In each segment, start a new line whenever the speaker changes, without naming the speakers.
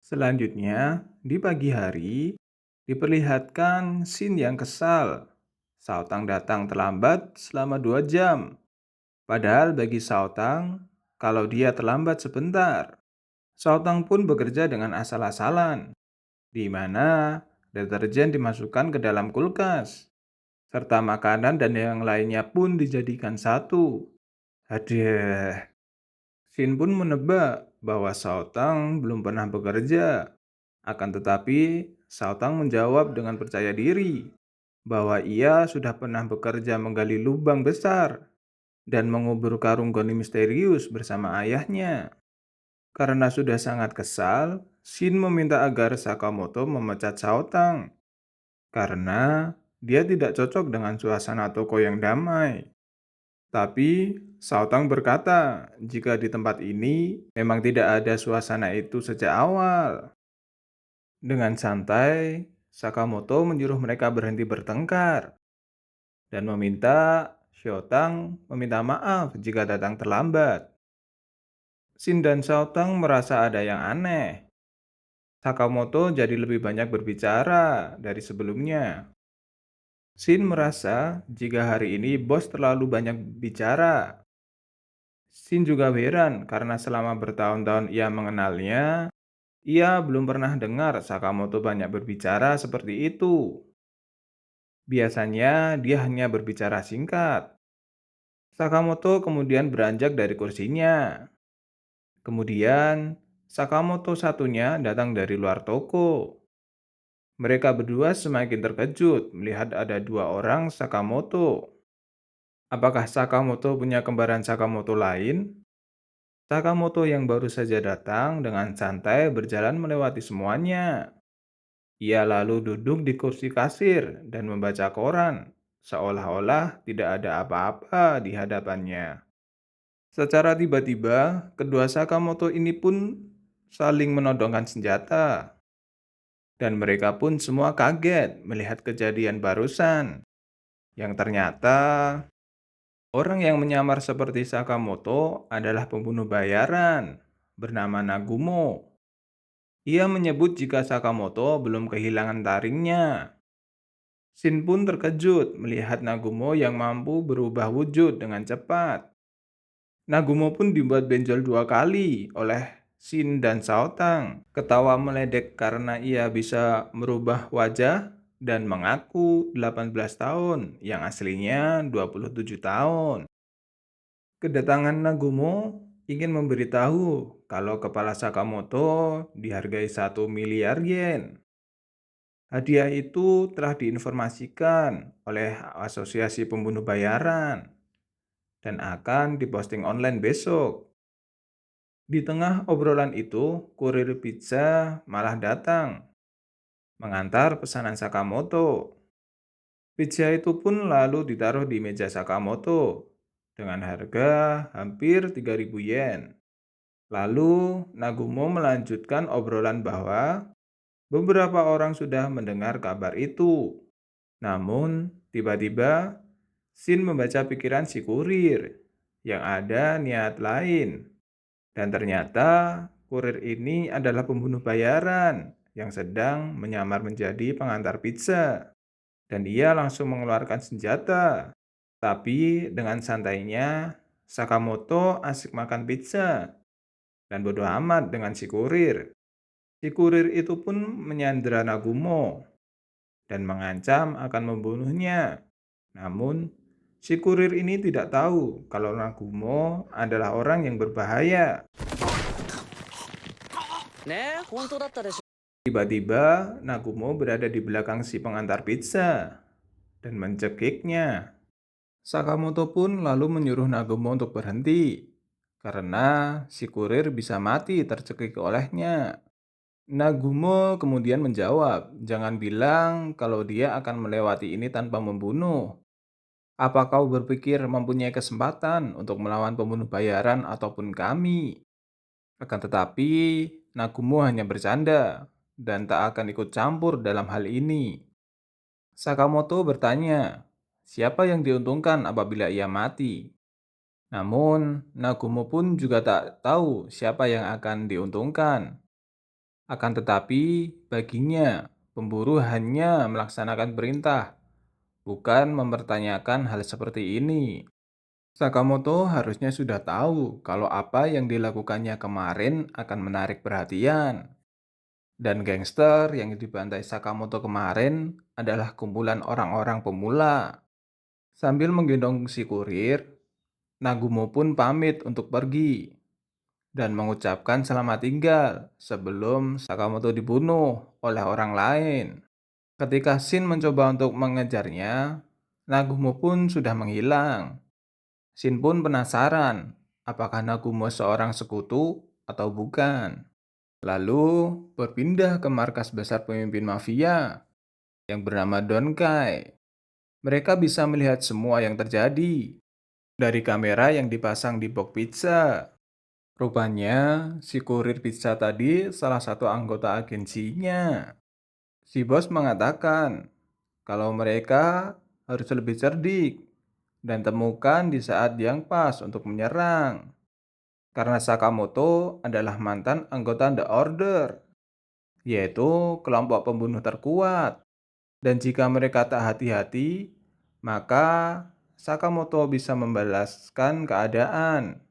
Selanjutnya, di pagi hari, diperlihatkan Shin yang kesal. Saotang datang terlambat selama 2 jam. Padahal bagi Saotang, kalau dia terlambat sebentar, Saotang pun bekerja dengan asal-asalan, di mana deterjen dimasukkan ke dalam kulkas, serta makanan dan yang lainnya pun dijadikan satu. Hadiah. Shin pun menebak bahwa Saotang belum pernah bekerja. Akan tetapi, Saotang menjawab dengan percaya diri bahwa ia sudah pernah bekerja menggali lubang besar dan mengubur karung goni misterius bersama ayahnya. Karena sudah sangat kesal, Shin meminta agar Sakamoto memecat Saotang karena dia tidak cocok dengan suasana toko yang damai. Tapi Saotang berkata, jika di tempat ini memang tidak ada suasana itu sejak awal. Dengan santai, Sakamoto menyuruh mereka berhenti bertengkar dan meminta Shotang meminta maaf jika datang terlambat. Shin dan Shotang merasa ada yang aneh. Sakamoto jadi lebih banyak berbicara dari sebelumnya. Shin merasa jika hari ini bos terlalu banyak bicara. Shin juga heran karena selama bertahun-tahun ia mengenalnya, ia belum pernah dengar Sakamoto banyak berbicara seperti itu. Biasanya dia hanya berbicara singkat. Sakamoto kemudian beranjak dari kursinya. Kemudian, Sakamoto satunya datang dari luar toko. Mereka berdua semakin terkejut melihat ada dua orang Sakamoto. Apakah Sakamoto punya kembaran Sakamoto lain? Sakamoto yang baru saja datang dengan santai berjalan melewati semuanya. Ia lalu duduk di kursi kasir dan membaca koran, seolah-olah tidak ada apa-apa di hadapannya. Secara tiba-tiba, kedua Sakamoto ini pun saling menodongkan senjata, dan mereka pun semua kaget melihat kejadian barusan, yang ternyata orang yang menyamar seperti Sakamoto adalah pembunuh bayaran bernama Nagumo. Ia menyebut jika Sakamoto belum kehilangan taringnya. Shin pun terkejut melihat Nagumo yang mampu berubah wujud dengan cepat. Nagumo pun dibuat benjol 2 kali oleh Shin dan Saotang. Ketawa meledek karena ia bisa merubah wajah dan mengaku 18 tahun, yang aslinya 27 tahun. Kedatangan Nagumo ingin memberitahu kalau kepala Sakamoto dihargai 1 miliar yen. Hadiah itu telah diinformasikan oleh Asosiasi Pembunuh Bayaran dan akan diposting online besok. Di tengah obrolan itu, kurir pizza malah datang mengantar pesanan Sakamoto. Pizza itu pun lalu ditaruh di meja Sakamoto dengan harga hampir 3.000 yen. Lalu Nagumo melanjutkan obrolan bahwa beberapa orang sudah mendengar kabar itu. Namun, tiba-tiba Shin membaca pikiran si kurir yang ada niat lain. Dan ternyata kurir ini adalah pembunuh bayaran yang sedang menyamar menjadi pengantar pizza. Dan dia langsung mengeluarkan senjata. Tapi dengan santainya, Sakamoto asik makan pizza dan bodoh amat dengan si kurir. Si kurir itu pun menyandera Nagumo dan mengancam akan membunuhnya. Namun, si kurir ini tidak tahu kalau Nagumo adalah orang yang berbahaya.
ねえ、本当だったでしょ。
Tiba-tiba, Nagumo berada di belakang si pengantar pizza dan mencekiknya. Sakamoto pun lalu menyuruh Nagumo untuk berhenti, karena si kurir bisa mati tercekik olehnya. Nagumo kemudian menjawab, "Jangan bilang kalau dia akan melewati ini tanpa membunuh. Apa kau berpikir mempunyai kesempatan untuk melawan pembunuh bayaran ataupun kami?" Akan tetapi, Nagumo hanya bercanda dan tak akan ikut campur dalam hal ini. Sakamoto bertanya, siapa yang diuntungkan apabila ia mati? Namun, Nagumo pun juga tak tahu siapa yang akan diuntungkan. Akan tetapi, baginya, pemburu hanya melaksanakan perintah, bukan mempertanyakan hal seperti ini. Sakamoto harusnya sudah tahu kalau apa yang dilakukannya kemarin akan menarik perhatian. Dan gangster yang dibantai Sakamoto kemarin adalah kumpulan orang-orang pemula. Sambil menggendong si kurir, Nagumo pun pamit untuk pergi dan mengucapkan selamat tinggal sebelum Sakamoto dibunuh oleh orang lain. Ketika Shin mencoba untuk mengejarnya, Nagumo pun sudah menghilang. Shin pun penasaran, apakah Nagumo seorang sekutu atau bukan. Lalu berpindah ke markas besar pemimpin mafia yang bernama Donkai. Mereka bisa melihat semua yang terjadi dari kamera yang dipasang di box pizza. Rupanya, si kurir pizza tadi salah satu anggota agensinya. Si bos mengatakan kalau mereka harus lebih cerdik dan temukan di saat yang pas untuk menyerang. Karena Sakamoto adalah mantan anggota The Order, yaitu kelompok pembunuh terkuat. Dan jika mereka tak hati-hati, maka Sakamoto bisa membalaskan keadaan.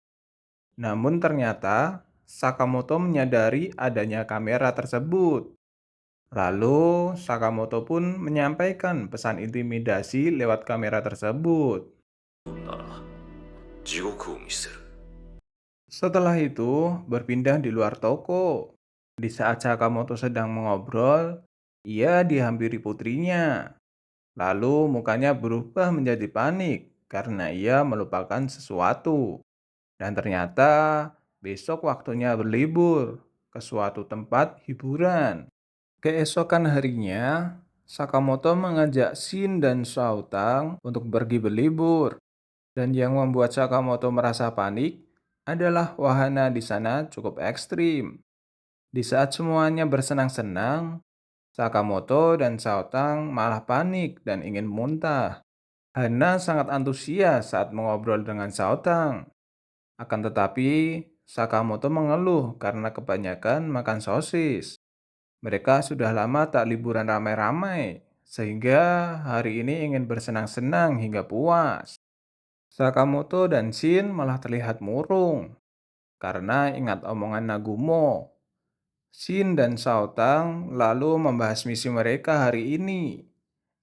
Namun ternyata Sakamoto menyadari adanya kamera tersebut. Lalu Sakamoto pun menyampaikan pesan intimidasi lewat kamera tersebut.
なら地獄を見せる。
Setelah itu berpindah di luar toko. Di saat Sakamoto sedang mengobrol, ia dihampiri putrinya. Lalu mukanya berubah menjadi panik karena ia melupakan sesuatu. Dan ternyata besok waktunya berlibur ke suatu tempat hiburan. Keesokan harinya, Sakamoto mengajak Shin dan Shoutang untuk pergi berlibur. Dan yang membuat Sakamoto merasa panik adalah wahana di sana cukup ekstrim. Di saat semuanya bersenang-senang, Sakamoto dan Shoutang malah panik dan ingin muntah. Hana sangat antusias saat mengobrol dengan Shoutang. Akan tetapi, Sakamoto mengeluh karena kebanyakan makan sosis. Mereka sudah lama tak liburan ramai-ramai, sehingga hari ini ingin bersenang-senang hingga puas. Sakamoto dan Shin malah terlihat murung karena ingat omongan Nagumo. Shin dan Shoutang lalu membahas misi mereka hari ini,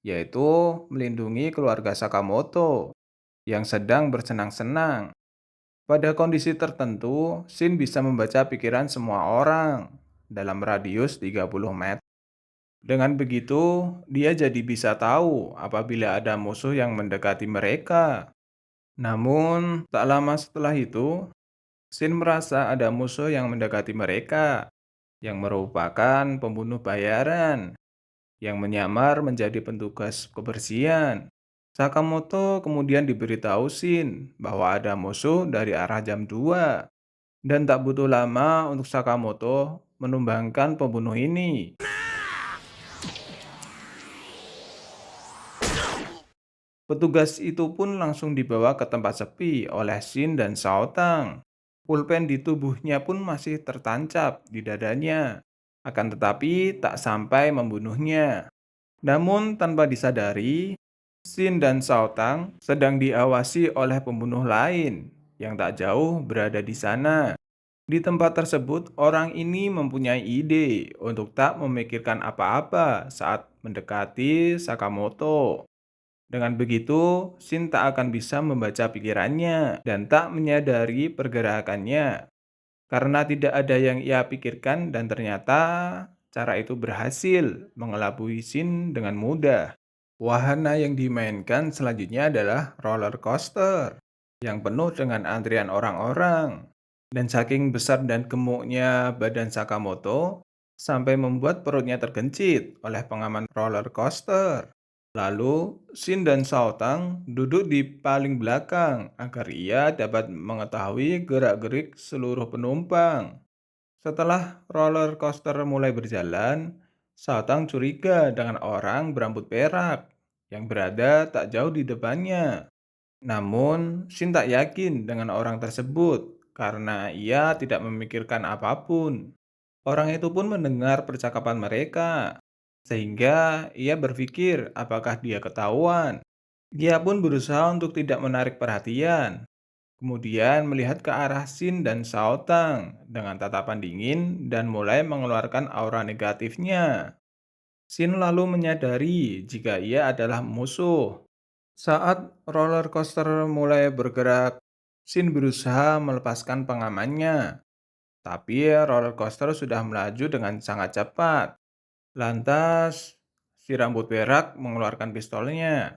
yaitu melindungi keluarga Sakamoto yang sedang bersenang-senang. Pada kondisi tertentu, Shin bisa membaca pikiran semua orang dalam radius 30 meter. Dengan begitu, dia jadi bisa tahu apabila ada musuh yang mendekati mereka. Namun, tak lama setelah itu, Shin merasa ada musuh yang mendekati mereka, yang merupakan pembunuh bayaran, yang menyamar menjadi petugas kebersihan. Sakamoto kemudian diberitahu Shin bahwa ada musuh dari arah jam 2, dan tak butuh lama untuk Sakamoto menumbangkan pembunuh ini. Petugas itu pun langsung dibawa ke tempat sepi oleh Shin dan Shaotang. Pulpen di tubuhnya pun masih tertancap di dadanya, akan tetapi tak sampai membunuhnya. Namun tanpa disadari, Shin dan Shaotang sedang diawasi oleh pembunuh lain yang tak jauh berada di sana. Di tempat tersebut, orang ini mempunyai ide untuk tak memikirkan apa-apa saat mendekati Sakamoto. Dengan begitu, Shin tak akan bisa membaca pikirannya dan tak menyadari pergerakannya karena tidak ada yang ia pikirkan, dan ternyata cara itu berhasil mengelabui Shin dengan mudah. Wahana yang dimainkan selanjutnya adalah roller coaster yang penuh dengan antrian orang-orang. Dan saking besar dan gemuknya badan Sakamoto sampai membuat perutnya tergencit oleh pengaman roller coaster. Lalu, Shin dan Shaotang duduk di paling belakang agar ia dapat mengetahui gerak-gerik seluruh penumpang. Setelah roller coaster mulai berjalan, Shaotang curiga dengan orang berambut perak yang berada tak jauh di depannya. Namun, Shin tak yakin dengan orang tersebut karena ia tidak memikirkan apapun. Orang itu pun mendengar percakapan mereka, sehingga ia berpikir apakah dia ketahuan. Dia pun berusaha untuk tidak menarik perhatian, kemudian melihat ke arah Shin dan Shaotang dengan tatapan dingin dan mulai mengeluarkan aura negatifnya. Shin lalu menyadari jika ia adalah musuh. Saat roller coaster mulai bergerak, Shin berusaha melepaskan pengamannya, tapi roller coaster sudah melaju dengan sangat cepat. Lantas, si rambut perak mengeluarkan pistolnya.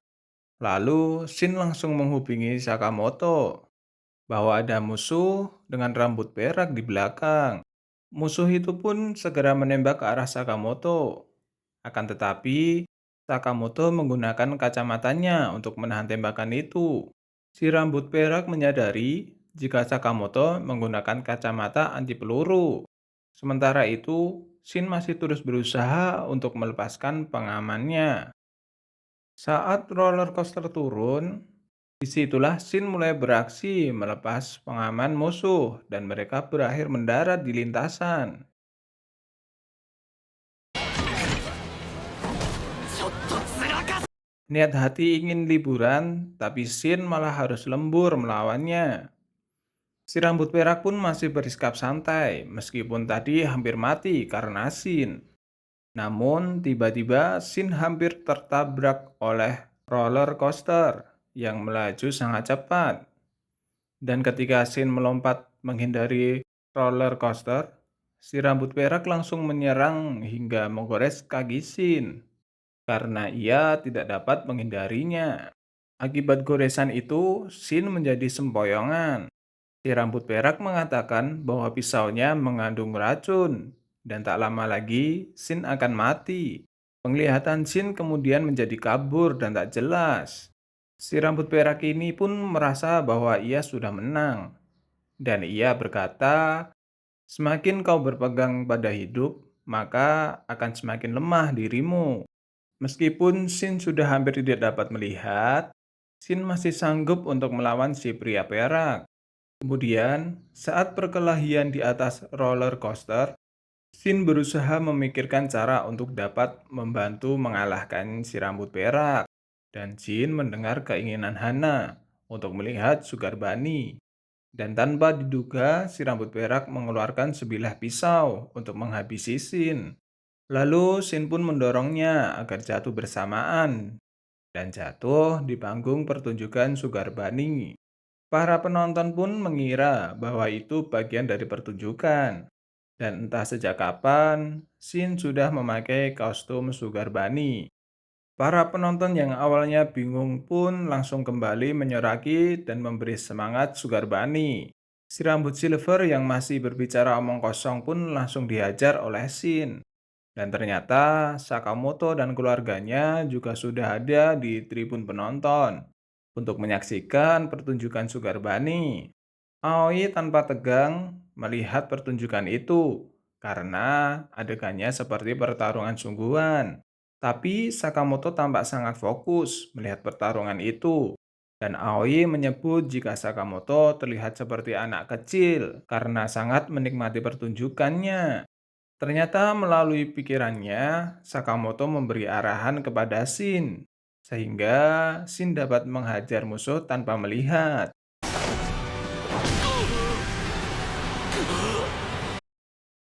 Lalu, Shin langsung menghubungi Sakamoto bahwa ada musuh dengan rambut perak di belakang. Musuh itu pun segera menembak ke arah Sakamoto. Akan tetapi, Sakamoto menggunakan kacamatanya untuk menahan tembakan itu. Si rambut perak menyadari jika Sakamoto menggunakan kacamata anti peluru. Sementara itu, Shin masih terus berusaha untuk melepaskan pengamannya. Saat roller coaster turun, disitulah Shin mulai beraksi melepas pengaman musuh dan mereka berakhir mendarat di lintasan. Niat hati ingin liburan, tapi Shin malah harus lembur melawannya. Si rambut perak pun masih bersikap santai, meskipun tadi hampir mati karena Shin. Namun, tiba-tiba Shin hampir tertabrak oleh roller coaster yang melaju sangat cepat. Dan ketika Shin melompat menghindari roller coaster, si rambut perak langsung menyerang hingga menggores kaki Shin karena ia tidak dapat menghindarinya. Akibat goresan itu, Shin menjadi sempoyongan. Si rambut perak mengatakan bahwa pisaunya mengandung racun, dan tak lama lagi Shin akan mati. Penglihatan Shin kemudian menjadi kabur dan tak jelas. Si rambut perak ini pun merasa bahwa ia sudah menang, dan ia berkata, "Semakin kau berpegang pada hidup, maka akan semakin lemah dirimu." Meskipun Shin sudah hampir tidak dapat melihat, Shin masih sanggup untuk melawan si pria perak. Kemudian, saat perkelahian di atas roller coaster, Shin berusaha memikirkan cara untuk dapat membantu mengalahkan si rambut perak. Dan Shin mendengar keinginan Hana untuk melihat Sugar Bunny. Dan tanpa diduga, si rambut perak mengeluarkan sebilah pisau untuk menghabisi Shin. Lalu Shin pun mendorongnya agar jatuh bersamaan dan jatuh di panggung pertunjukan Sugar Bunny. Para penonton pun mengira bahwa itu bagian dari pertunjukan. Dan entah sejak kapan, Shin sudah memakai kostum Sugar Bunny. Para penonton yang awalnya bingung pun langsung kembali menyoraki dan memberi semangat Sugar Bunny. Si rambut silver yang masih berbicara omong kosong pun langsung dihajar oleh Shin. Dan ternyata Sakamoto dan keluarganya juga sudah ada di tribun penonton untuk menyaksikan pertunjukan Sugar Bunny. Aoi tanpa tegang melihat pertunjukan itu karena adegannya seperti pertarungan sungguhan. Tapi Sakamoto tampak sangat fokus melihat pertarungan itu. Dan Aoi menyebut jika Sakamoto terlihat seperti anak kecil karena sangat menikmati pertunjukannya. Ternyata melalui pikirannya, Sakamoto memberi arahan kepada Shin, sehingga Shin dapat menghajar musuh tanpa melihat.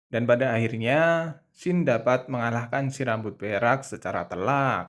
Dan pada akhirnya, Shin dapat mengalahkan si rambut perak secara telak.